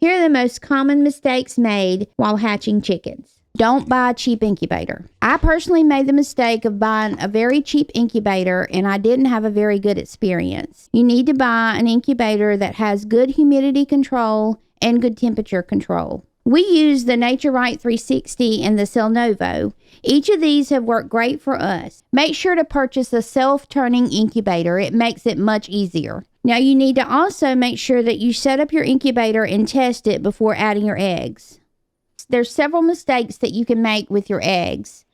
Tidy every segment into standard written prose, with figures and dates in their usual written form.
Here are the most common mistakes made while hatching chickens. Don't buy a cheap incubator. I personally made the mistake of buying a very cheap incubator, and I didn't have a very good experience. You need to buy an incubator that has good humidity control and good temperature control. We use the Nature Right 360 and the Celnovo. Each of these have worked great for us. Make sure to purchase a self-turning incubator. It makes it much easier. Now you need to also make sure that you set up your incubator and test it before adding your eggs. There's several mistakes that you can make with your eggs.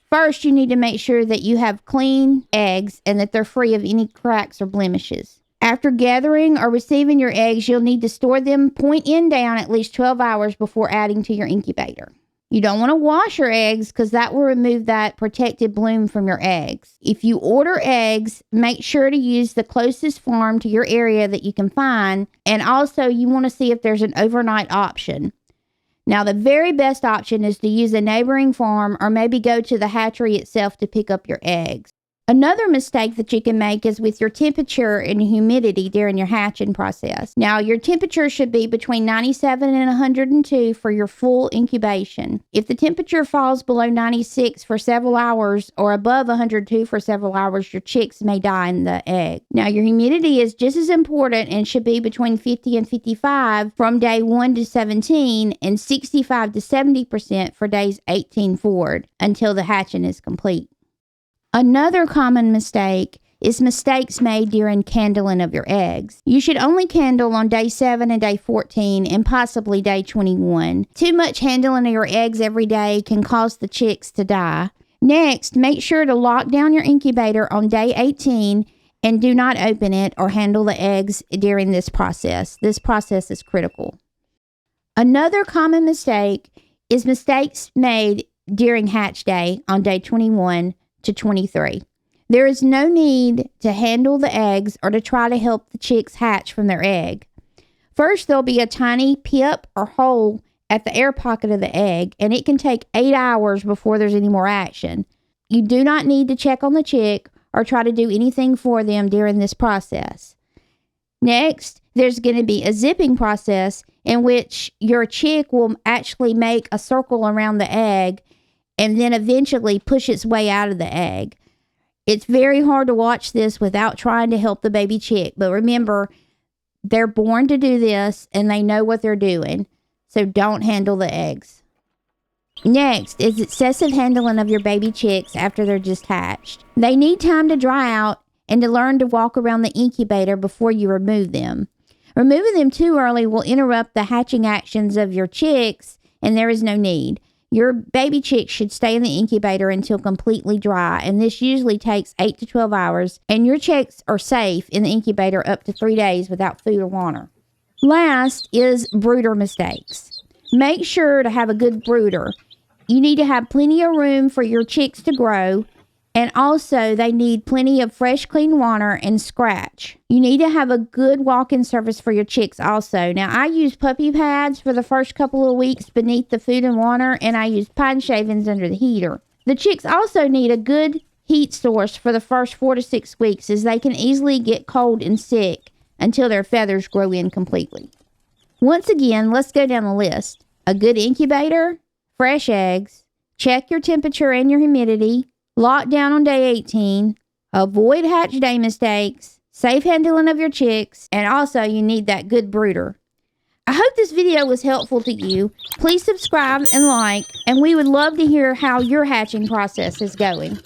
First, you need to make sure that you have clean eggs and that they're free of any cracks or blemishes. After gathering or receiving your eggs, you'll need to store them point end down at least 12 hours before adding to your incubator. You don't want to wash your eggs because that will remove that protected bloom from your eggs. If you order eggs, make sure to use the closest farm to your area that you can find, and also you want to see if there's an overnight option. Now, the very best option is to use a neighboring farm or maybe go to the hatchery itself to pick up your eggs. Another mistake that you can make is with your temperature and humidity during your hatching process. Now, your temperature should be between 97 and 102 for your full incubation. If the temperature falls below 96 for several hours or above 102 for several hours, your chicks may die in the egg. Now, your humidity is just as important and should be between 50 and 55 from day 1 to 17 and 65 to 70% for days 18 forward until the hatching is complete. Another common mistake is mistakes made during candling of your eggs. You should only candle on day 7 and day 14 and possibly day 21. Too much handling of your eggs every day can cause the chicks to die. Next, make sure to lock down your incubator on day 18 and do not open it or handle the eggs during this process. This process is critical. Another common mistake is mistakes made during hatch day on day 21 to 23. There is no need to handle the eggs or to try to help the chicks hatch from their egg. First, there'll be a tiny pip or hole at the air pocket of the egg, and it can take 8 hours before there's any more action. You do not need to check on the chick or try to do anything for them during this process. Next, there's going to be a zipping process in which your chick will actually make a circle around the egg and then eventually push its way out of the egg. It's very hard to watch this without trying to help the baby chick, but remember, they're born to do this and they know what they're doing, so don't handle the eggs. Next is excessive handling of your baby chicks after they're just hatched. They need time to dry out and to learn to walk around the incubator before you remove them. Removing them too early will interrupt the hatching actions of your chicks, and there is no need. Your baby chicks should stay in the incubator until completely dry, and this usually takes 8 to 12 hours, and your chicks are safe in the incubator up to 3 days without food or water. Last is brooder mistakes. Make sure to have a good brooder. You need to have plenty of room for your chicks to grow, and also they need plenty of fresh, clean water and scratch. You need to have a good walk-in surface for your chicks also. Now, I use puppy pads for the first couple of weeks beneath the food and water, and I use pine shavings under the heater. The chicks also need a good heat source for the first 4 to 6 weeks, as they can easily get cold and sick until their feathers grow in completely. Once again, let's go down the list. A good incubator, fresh eggs, check your temperature and your humidity, lock down on day 18, avoid hatch day mistakes, safe handling of your chicks, and also you need that good brooder. I hope this video was helpful to you. Please subscribe and like, and we would love to hear how your hatching process is going.